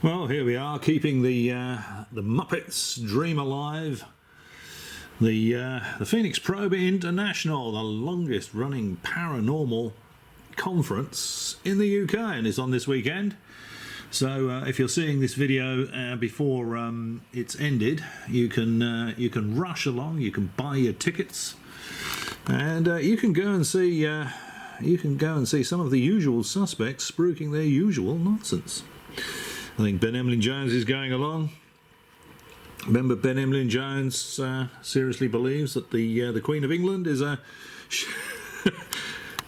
Well, here we are, keeping the Muppets dream alive. The Phoenix Probe International, the longest running paranormal conference in the UK, and it's on this weekend. So if you're seeing this video before it's ended, you can rush along, you can buy your tickets, and you can go and see some of the usual suspects spruiking their usual nonsense. I think Ben Emlyn Jones is going along. Remember, Ben Emlyn Jones seriously believes that the Queen of England is a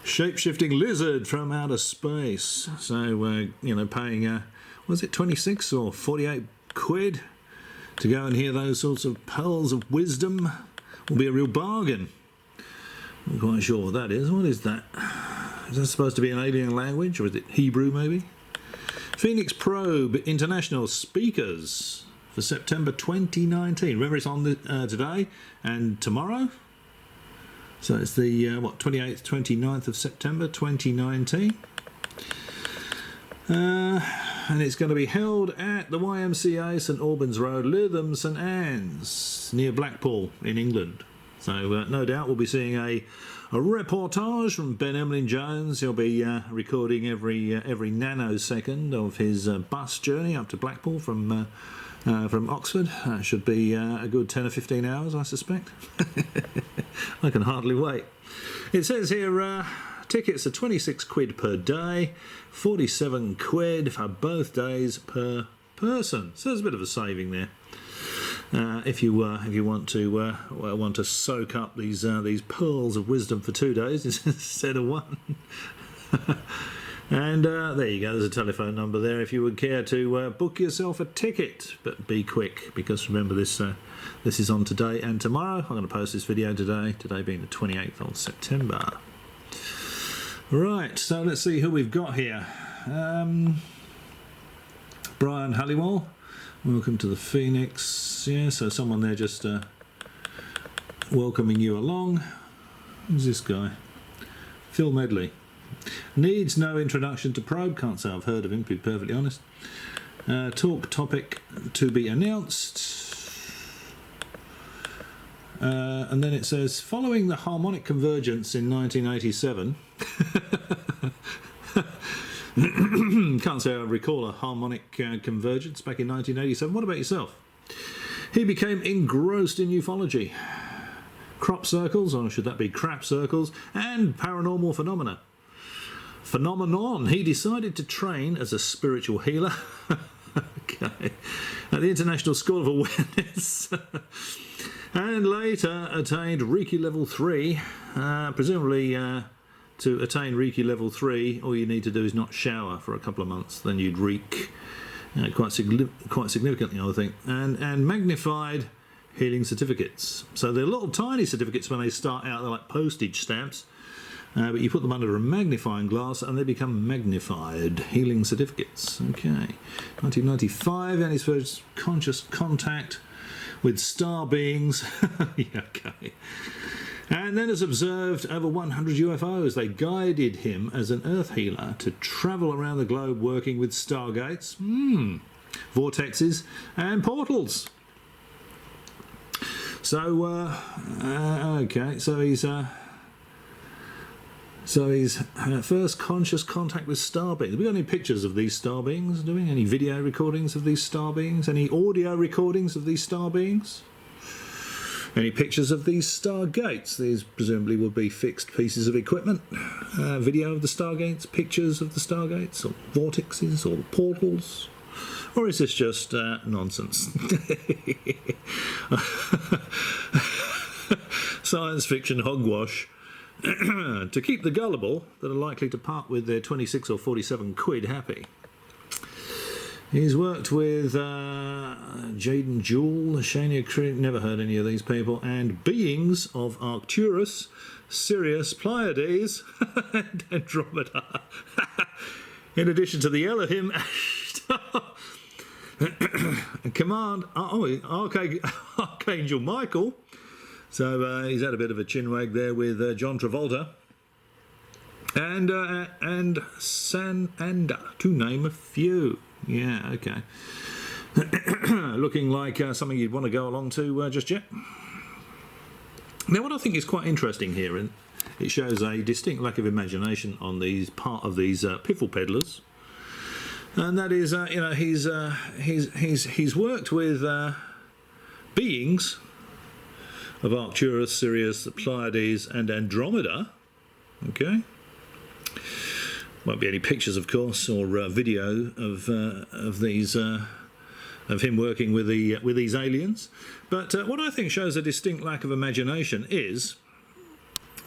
shape-shifting lizard from outer space. So, paying, was it 26 or 48 quid to go and hear those sorts of pearls of wisdom will be a real bargain. I'm not quite sure what that is. What is that? Is that supposed to be an alien language, or is it Hebrew maybe? Phoenix Probe International speakers for September 2019. Remember, it's on today and tomorrow. So it's the 28th, 29th of September 2019. And it's going to be held at the YMCA, St Albans Road, Lytham, St Anne's, near Blackpool in England. So no doubt we'll be seeing a reportage from Ben Emlyn Jones. He'll be recording every nanosecond of his bus journey up to Blackpool from Oxford. That should be a good 10 or 15 hours, I suspect. I can hardly wait. It says here tickets are 26 quid per day, 47 quid for both days per person. So there's a bit of a saving there. If you want to soak up these pearls of wisdom for 2 days instead of one. And there you go, there's a telephone number there if you would care to book yourself a ticket, but be quick, because remember this is on today and tomorrow. I'm going to post this video today being the 28th of September. Right, so let's see who we've got here. Brian Halliwell, welcome to the Phoenix. Yeah, so someone there just welcoming you along. Who's this guy? Phil Medley. Needs no introduction to Probe. Can't say I've heard of him, to be perfectly honest. Talk topic to be announced. And then it says, following the harmonic convergence in 1987... Can't say I recall a harmonic convergence back in 1987. What about yourself? He became engrossed in ufology, crop circles, or should that be crap circles, and paranormal phenomenon. He decided to train as a spiritual healer okay, at the International School of Awareness and later attained Reiki level 3, presumably to attain Reiki level 3, all you need to do is not shower for a couple of months. Then you'd reek quite significantly, I think. And magnified healing certificates. So they're little tiny certificates when they start out. They're like postage stamps. But you put them under a magnifying glass and they become magnified healing certificates. Okay. 1995, and his first conscious contact with star beings. Yeah, okay. And then has observed over 100 UFOs. They guided him as an Earth healer to travel around the globe working with stargates, vortexes and portals. So, okay, so his first conscious contact with star beings. Have we got any pictures of these star beings? Do we? Any video recordings of these star beings? Any audio recordings of these star beings? Any pictures of these stargates? These presumably would be fixed pieces of equipment. Video of the stargates, pictures of the stargates, or vortexes, or portals? Or is this just nonsense? Science fiction hogwash. To keep the gullible that are likely to part with their 26 or 47 quid happy. He's worked with Jaden Jewell, Shania Creek, never heard any of these people, and beings of Arcturus, Sirius, Pleiades, and Andromeda. In addition to the Elohim, Command, Archangel Michael. So he's had a bit of a chinwag there with John Travolta. And San Anda, to name a few. Yeah, okay. Looking like something you'd want to go along to just yet. Now, what I think is quite interesting here, and it shows a distinct lack of imagination on these part of these piffle peddlers, and that is, you know, he's worked with beings of Arcturus, Sirius, the Pleiades, and Andromeda. Okay. Won't be any pictures, of course, or video of these. Of him working with these aliens, but what I think shows a distinct lack of imagination is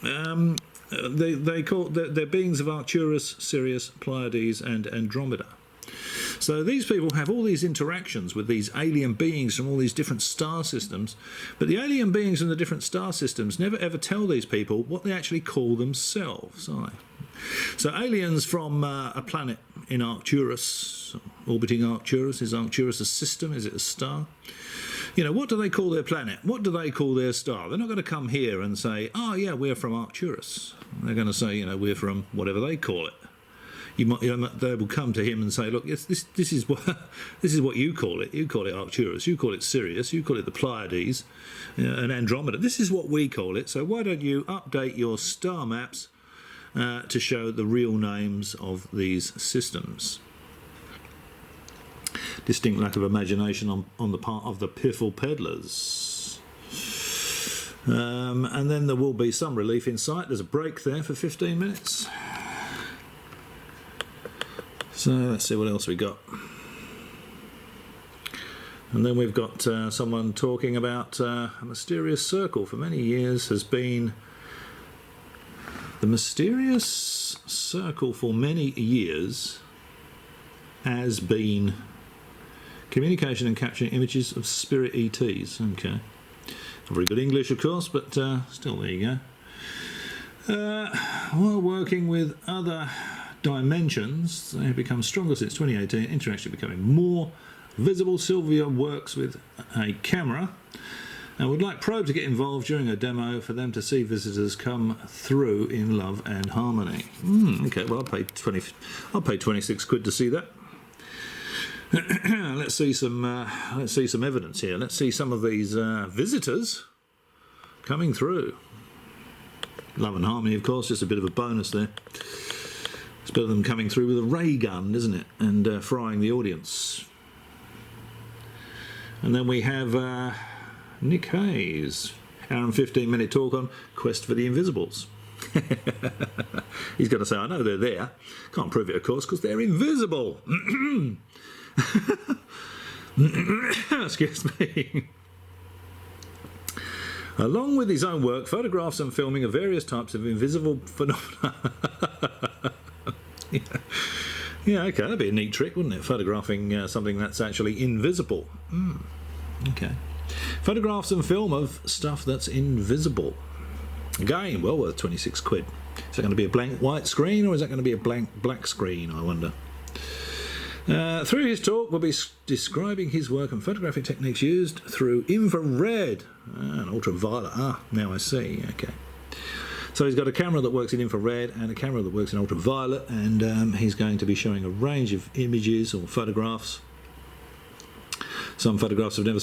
they call they're beings of Arcturus, Sirius, Pleiades, and Andromeda. So these people have all these interactions with these alien beings from all these different star systems, but the alien beings from the different star systems never ever tell these people what they actually call themselves, are they? So aliens from a planet in Arcturus, orbiting Arcturus, is Arcturus a system? Is it a star? You know, what do they call their planet? What do they call their star? They're not going to come here and say, oh yeah, we're from Arcturus. They're going to say, you know, we're from whatever they call it. They will come to him and say, look, yes, this is what you call it. You call it Arcturus. You call it Sirius. You call it the Pleiades, and Andromeda. This is what we call it. So why don't you update your star maps to show the real names of these systems? Distinct lack of imagination on the part of the piffle peddlers. And then there will be some relief in sight. There's a break there for 15 minutes. So let's see what else we got. And then we've got someone talking about a mysterious circle for many years has been... The mysterious circle for many years has been communication and capturing images of spirit ETs. Okay. Not very good English, of course, but still, there you go. While working with other dimensions, they have become stronger since 2018. Interaction becoming more visible. Sylvia works with a camera and would like Probe to get involved during a demo for them to see visitors come through in love and harmony. Okay, well, I'll pay 26 quid to see that. Let's see some evidence here. Let's see some of these visitors coming through. Love and harmony, of course, just a bit of a bonus there. It's better than coming through with a ray gun, isn't it? And frying the audience. And then we have Nick Hayes, hour and 15-minute talk on Quest for the Invisibles. He's going to say, I know they're there. Can't prove it, of course, because they're invisible. Excuse me. Along with his own work, photographs and filming of various types of invisible phenomena. Yeah, okay, that'd be a neat trick, wouldn't it? Photographing something that's actually invisible. Okay. Photographs and film of stuff that's invisible. Again, well worth 26 quid. Is that going to be a blank white screen or is that going to be a blank black screen, I wonder? Through his talk, we'll be describing his work and photographic techniques used through infrared and ultraviolet. Ah, now I see. Okay. So he's got a camera that works in infrared and a camera that works in ultraviolet, and he's going to be showing a range of images or photographs. Some photographs have never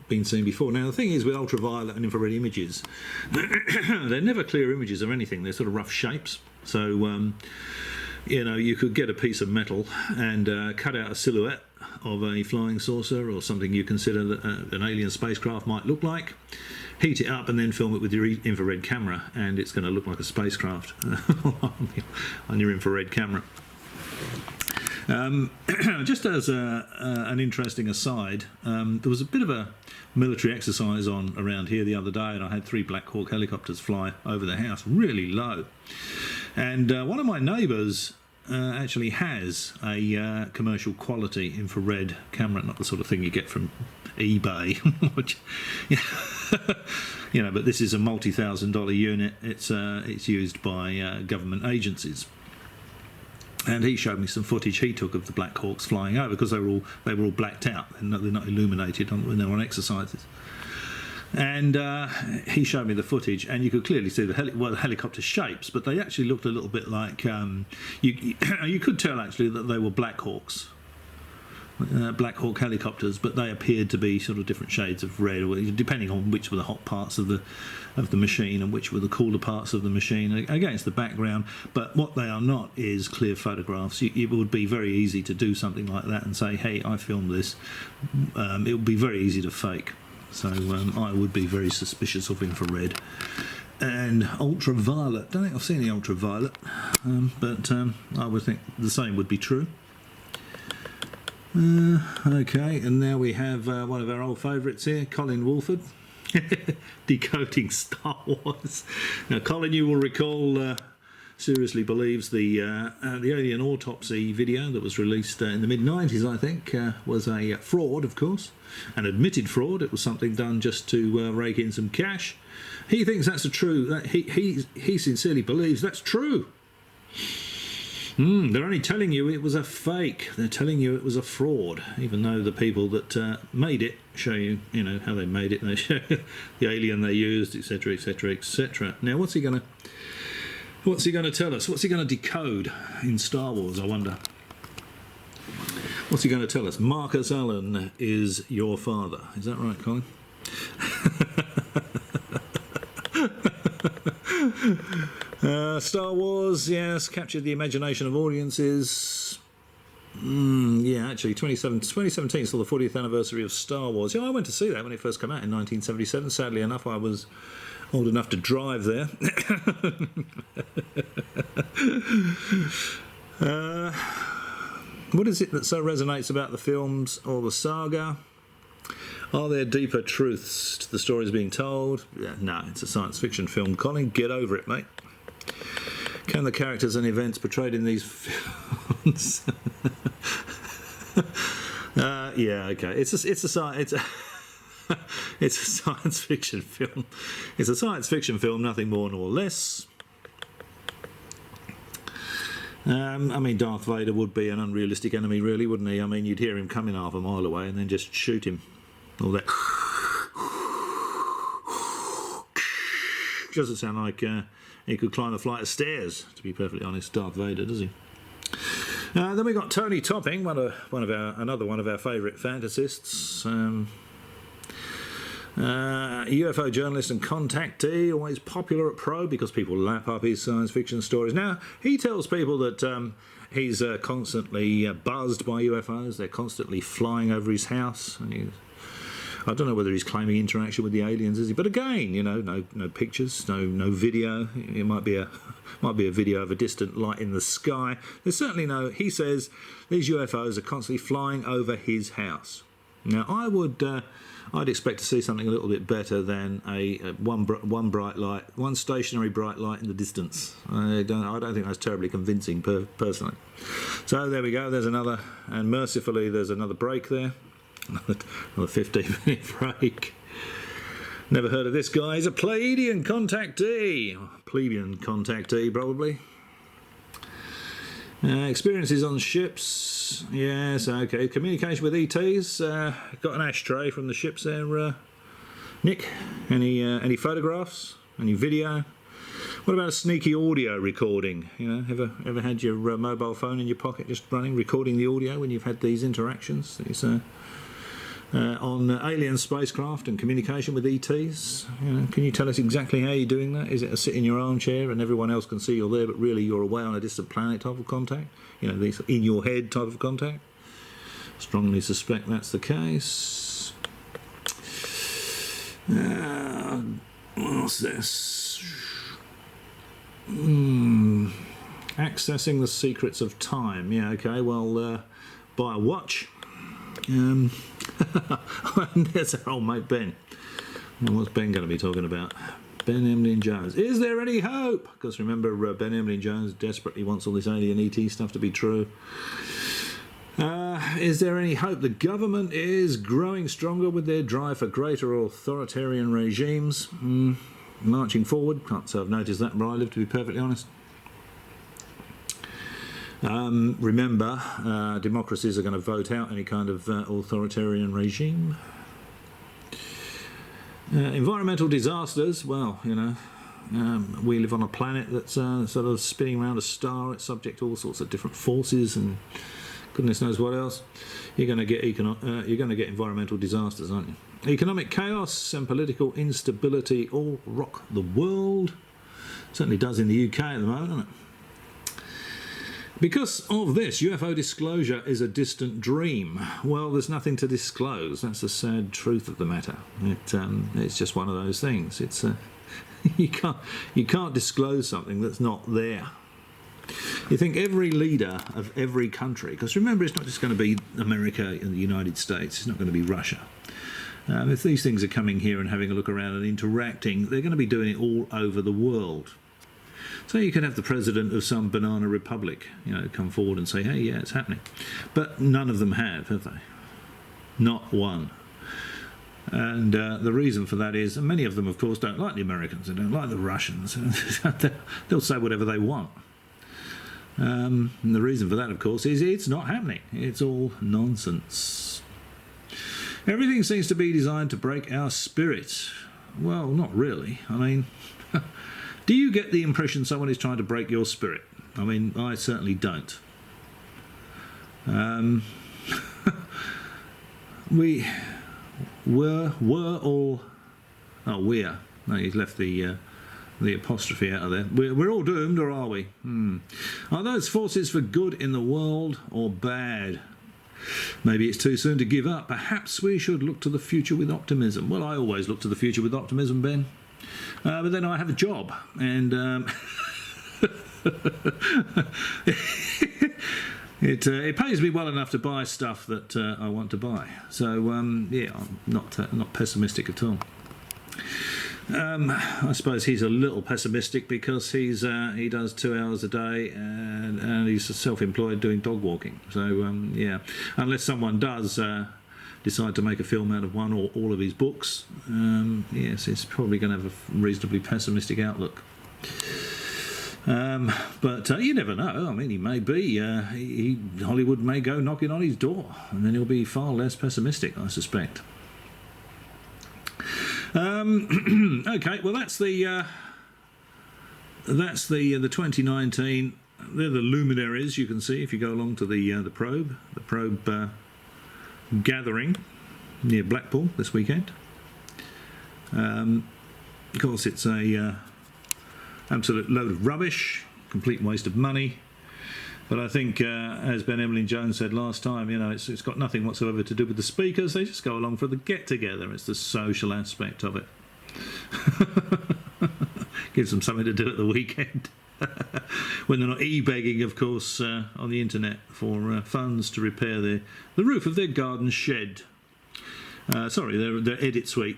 been seen before. Now, the thing is with ultraviolet and infrared images, they're never clear images or anything. They're sort of rough shapes. So, you know, you could get a piece of metal and cut out a silhouette of a flying saucer or something you consider that an alien spacecraft might look like, heat it up and then film it with your infrared camera, and it's going to look like a spacecraft on your infrared camera. Just as an interesting aside, there was a bit of a military exercise on around here the other day, and I had 3 Black Hawk helicopters fly over the house really low. And one of my neighbours actually has a commercial quality infrared camera, not the sort of thing you get from eBay. Which, you know, but this is a multi-$1,000 unit. It's used by government agencies. And he showed me some footage he took of the Black Hawks flying over, because they were all blacked out. They're not illuminated when they're on exercises. And he showed me the footage, and you could clearly see the helicopter shapes, but they actually looked a little bit like you could tell actually that they were Black Hawks. Black Hawk helicopters, but they appeared to be sort of different shades of red, depending on which were the hot parts of the machine and which were the cooler parts of the machine against the background. But what they are not is clear photographs. It would be very easy to do something like that and say, hey, I filmed this. It would be very easy to fake. So I would be very suspicious of infrared. And ultraviolet. Don't think I've seen the ultraviolet, but I would think the same would be true. Okay, and now we have one of our old favourites here, Colin Wolford, decoding Star Wars. Now, Colin, you will recall, seriously believes the alien autopsy video that was released in the mid-90s, I think, was a fraud, of course, an admitted fraud. It was something done just to rake in some cash. He thinks that's he sincerely believes that's true. They're only telling you it was a fake. They're telling you it was a fraud, even though the people that made it show you, how they made it. They show the alien they used, etc., etc., etc. Now, what's he gonna tell us? What's he gonna decode in Star Wars? I wonder. What's he going to tell us? Marcus Allen is your father. Is that right, Colin? Star Wars, yes, captured the imagination of audiences. Yeah, actually, 2017 saw the 40th anniversary of Star Wars. I went to see that when it first came out in 1977. Sadly enough, I was old enough to drive there. What is it that so resonates about the films or the saga? Are there deeper truths to the stories being told? Yeah, no, it's a science fiction film, Colin. Get over it, mate. Can the characters and events portrayed in these films? Yeah, okay. It's a science fiction film. It's a science fiction film, nothing more nor less. I mean, Darth Vader would be an unrealistic enemy, really, wouldn't he? I mean, you'd hear him coming half a mile away and then just shoot him. All that doesn't sound like he could climb a flight of stairs, to be perfectly honest, Darth Vader, does he? Then we got Tony Topping, another one of our favourite fantasists. UFO journalist and contactee, always popular at Pro because people lap up his science fiction stories. Now, he tells people that he's constantly buzzed by UFOs. They're constantly flying over his house. And I don't know whether he's claiming interaction with the aliens, is he? But again, no pictures, no video. It might be a video of a distant light in the sky. There's certainly no. He says these UFOs are constantly flying over his house. Now, I'd expect to see something a little bit better than one bright light, one stationary bright light in the distance. I don't think that's terribly convincing, personally. So there we go. There's another, and mercifully, there's another break there. Another 15-minute break. Never heard of this guy. He's a Pleiadian contactee. Plebeian contactee, probably. Experiences on ships. Yes, okay. Communication with ETs. Got an ashtray from the ships there, Nick. Any photographs? Any video? What about a sneaky audio recording? Ever had your mobile phone in your pocket just running, recording the audio when you've had these interactions? These, on alien spacecraft and communication with ETs. Can you tell us exactly how you're doing that? Is it a sit in your armchair and everyone else can see you're there, but really you're away on a distant planet type of contact? These in your head type of contact? Strongly suspect that's the case. What's this? Accessing the secrets of time. Yeah, okay, well, buy a watch. And there's our old mate Ben. And what's Ben going to be talking about? Ben Emlyn Jones. Is there any hope? Because remember, Ben Emlyn Jones desperately wants all this alien ET stuff to be true. Is there any hope? The government is growing stronger with their drive for greater authoritarian regimes. Marching forward. Can't say I've noticed that where I live, to be perfectly honest. Remember, democracies are going to vote out any kind of authoritarian regime. Environmental disasters, well, we live on a planet that's sort of spinning around a star. It's subject to all sorts of different forces and goodness knows what else. You're going to get environmental disasters, aren't you? Economic chaos and political instability all rock the world. Certainly does in the UK at the moment, doesn't it? Because of this, UFO disclosure is a distant dream. Well, there's nothing to disclose. That's the sad truth of the matter. It's just one of those things. It's you can't disclose something that's not there. You think every leader of every country, because remember, it's not just going to be America and the United States. It's not going to be Russia. If these things are coming here and having a look around and interacting, they're going to be doing it all over the world. So you can have the president of some banana republic, come forward and say, hey, yeah, it's happening. But none of them have they? Not one. And the reason for that is, and many of them, of course, don't like the Americans, they don't like the Russians. They'll say whatever they want. And the reason for that, of course, is it's not happening. It's all nonsense. Everything seems to be designed to break our spirit. Well, not really. I mean, do you get the impression someone is trying to break your spirit? I mean, I certainly don't. We were all... Oh, we're. No, he's left the apostrophe out of there. We're all doomed, or are we? Are those forces for good in the world or bad? Maybe it's too soon to give up. Perhaps we should look to the future with optimism. Well, I always look to the future with optimism, Ben. But then I have a job, and it pays me well enough to buy stuff that I want to buy. So yeah, I'm not pessimistic at all. I suppose he's a little pessimistic because he does 2 hours a day and he's self-employed doing dog walking. So yeah, unless someone does decide to make a film out of one or all of his books, yes, he's probably going to have a reasonably pessimistic outlook. But you never know. I mean, he may be. Hollywood may go knocking on his door, and then he'll be far less pessimistic, I suspect. Okay, well that's the 2019. They're the luminaries you can see if you go along to the probe gathering near Blackpool this weekend. Of course, it's a absolute load of rubbish, complete waste of money. But I think, as Ben Emlyn Jones said last time, it's got nothing whatsoever to do with the speakers. They just go along for the get-together. It's the social aspect of it. Gives them something to do at the weekend. When they're not e-begging, of course, on the internet for funds to repair the roof of their garden shed. Sorry, their edit suite.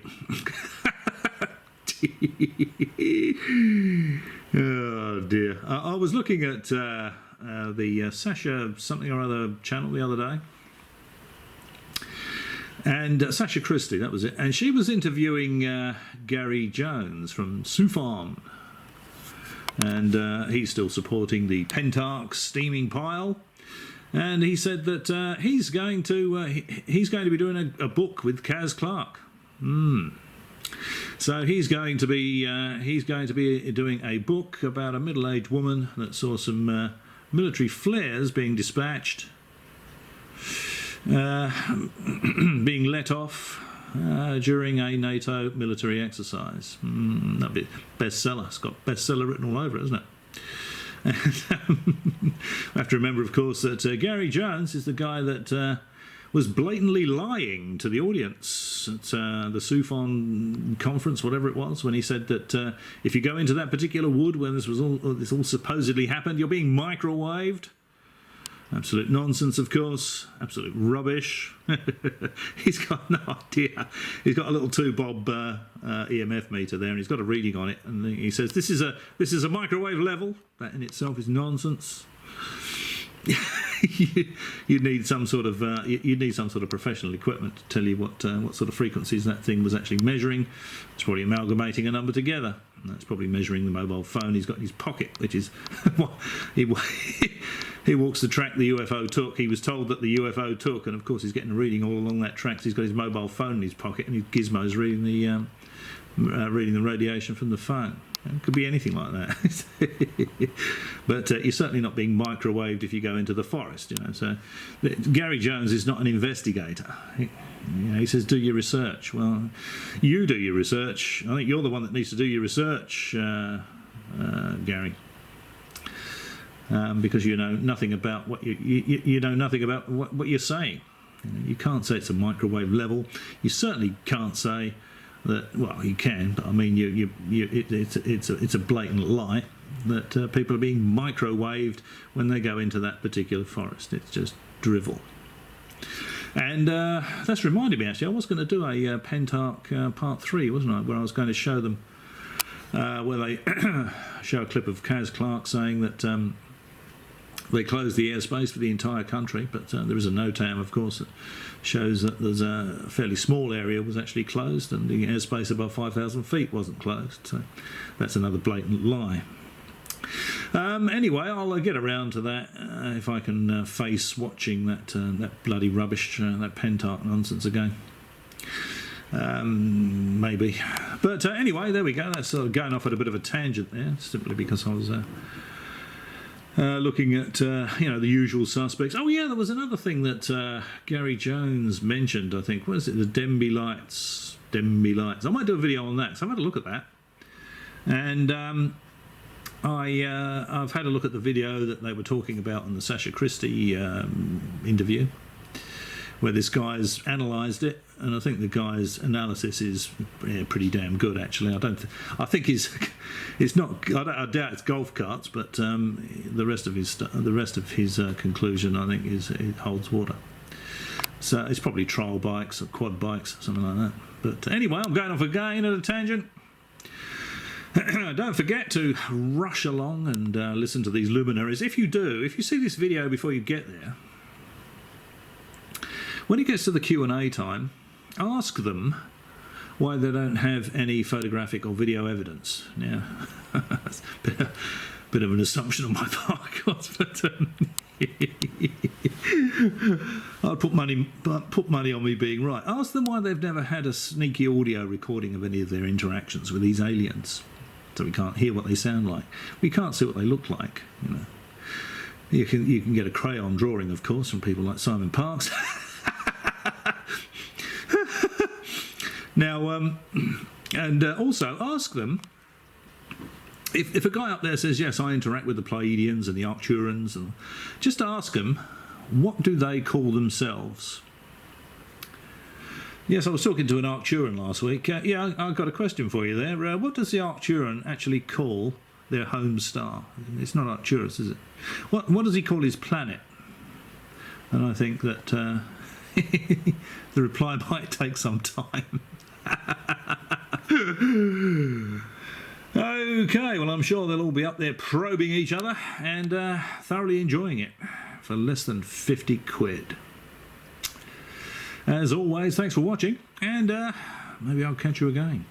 Oh, dear. I was looking at... the Sasha something or other channel the other day, and Sasha Christie, that was it, and she was interviewing Gary Jones from SUFON, and he's still supporting the Pentarch steaming pile, and he said that he's going to be doing a book with Kaz Clark. So he's going to be doing a book about a middle-aged woman that saw some military flares being dispatched, being let off during a NATO military exercise. That'd be bestseller. It's got bestseller written all over it, isn't it? And, I have to remember, of course, that Gary Jones is the guy that was blatantly lying to the audience at the SUFON conference, whatever it was, when he said that if you go into that particular wood where this all supposedly happened, you're being microwaved. Absolute nonsense, of course. Absolute rubbish. He's got no idea. He's got a little 2-bob EMF meter there, and he's got a reading on it, and he says this is a microwave level. That in itself is nonsense. you need some sort of professional equipment to tell you what sort of frequencies that thing was actually measuring. It's probably amalgamating a number together. That's probably measuring the mobile phone he's got in his pocket, which is what he walks the track the UFO took. He was told that the UFO took, and of course he's getting a reading all along that track. So he's got his mobile phone in his pocket, and his gizmo's reading the radiation from the phone. It could be anything like that. But you're certainly not being microwaved if you go into the forest, you know. So Gary Jones is not an investigator. He says, do your research. Well, you do your research. I think you're the one that needs to do your research, Gary. Because you know nothing about what you know nothing about what you're saying. You can't say it's a microwave level. You certainly can't say that. Well, you can, but I mean, it's a blatant lie that people are being microwaved when they go into that particular forest. It's just drivel. And that's reminded me, actually, I was going to do a Pentarch Part 3, wasn't I, where I was going to show them, where they show a clip of Kaz Clark saying that they closed the airspace for the entire country, but there is a NOTAM, of course, that shows that there's a fairly small area was actually closed and the airspace above 5,000 feet wasn't closed. So that's another blatant lie. Anyway, I'll get around to that if I can face watching that bloody rubbish, that Pentarch nonsense again. Maybe. But anyway, there we go. That's sort of going off at a bit of a tangent there, simply because I was looking at the usual suspects. Oh yeah, there was another thing that Gary Jones mentioned, I think. What is it? The Denby lights. Denby lights. I might do a video on that, so I've had a look at that. And I've had a look at the video that they were talking about on the Sasha Christie interview, where this guy's analysed it, and I think the guy's analysis is pretty damn good, actually. I think it's not. I doubt it's golf carts, but the rest of his conclusion, I think, it holds water. So it's probably trial bikes or quad bikes, something like that. But anyway, I'm going off again at a tangent. Don't forget to rush along and listen to these luminaries. If you see this video before you get there, when it gets to the Q&A time, ask them why they don't have any photographic or video evidence. Now, that's a bit of an assumption on my part, of course, but I'd put money on me being right. Ask them why they've never had a sneaky audio recording of any of their interactions with these aliens. So we can't hear what they sound like. We can't see what they look like. You know, you can get a crayon drawing, of course, from people like Simon Parkes. Now, and also ask them if a guy up there says, yes, I interact with the Pleiadians and the Arcturans, and just ask them, what do they call themselves? Yes, I was talking to an Arcturan last week. Yeah, I've got a question for you there. What does the Arcturan actually call their home star? It's not Arcturus, is it? What does he call his planet? And I think that the reply might take some time. Okay, well, I'm sure they'll all be up there probing each other and thoroughly enjoying it for less than 50 quid. As always, thanks for watching, and maybe I'll catch you again.